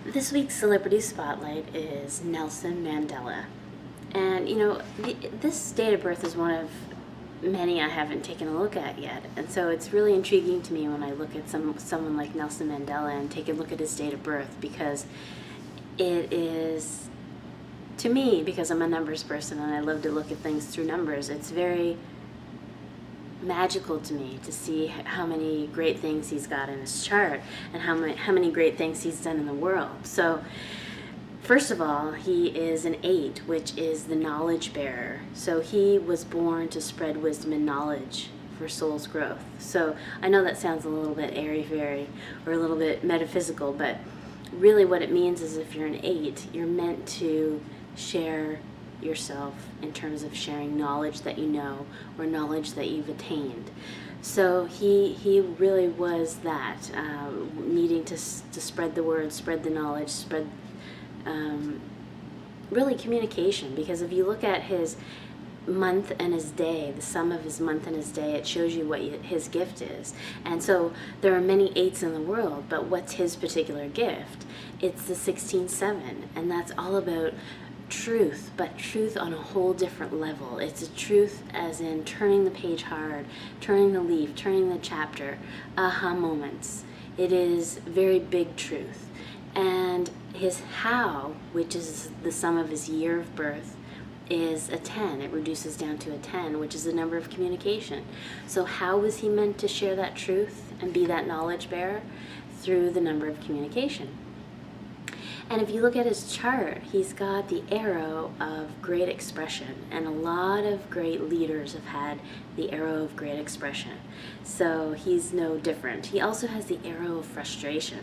This week's Celebrity Spotlight is Nelson Mandela. And this date of birth is one of many I haven't taken a look at yet. And so it's really intriguing to me when I look at someone like Nelson Mandela and take a look at his date of birth, because it is, to me, because I'm a numbers person and I love to look at things through numbers, it's very magical to me to see how many great things he's got in his chart and how many great things he's done in the world. So first of all, he is an 8, which is the knowledge bearer. So he was born to spread wisdom and knowledge for soul's growth. So I know that sounds a little bit airy-fairy or a little bit metaphysical, but really what it means is if you're an 8, you're meant to share yourself in terms of sharing knowledge that you know or knowledge that you've attained. So he really was that, needing to spread the word, spread the knowledge, spread really communication. Because if you look at his month and his day, the sum of his month and his day, it shows you what his gift is. And so there are many 8s in the world, but what's his particular gift? It's the 16-7, and that's all about truth, but truth on a whole different level. It's a truth as in turning the page hard, turning the leaf, turning the chapter, aha moments. It is very big truth. And his how, which is the sum of his year of birth, is a 10. It reduces down to a 10, which is the number of communication. So how was he meant to share that truth and be that knowledge bearer? Through the number of communication. And if you look at his chart, he's got the arrow of great expression, and a lot of great leaders have had the arrow of great expression. So he's no different. He also has the arrow of frustration.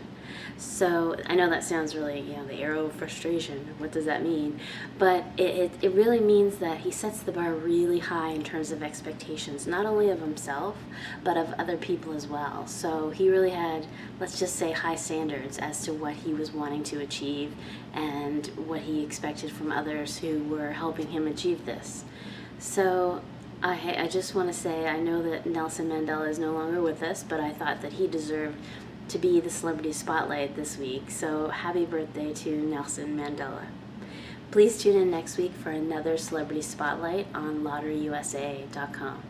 So I know that sounds really, the arrow of frustration, what does that mean? But it really means that he sets the bar really high in terms of expectations, not only of himself, but of other people as well. So he really had, let's just say, high standards as to what he was wanting to achieve and what he expected from others who were helping him achieve this. So I just want to say, I know that Nelson Mandela is no longer with us, but I thought that he deserved to be the Celebrity Spotlight this week. So happy birthday to Nelson Mandela. Please tune in next week for another Celebrity Spotlight on LotteryUSA.com.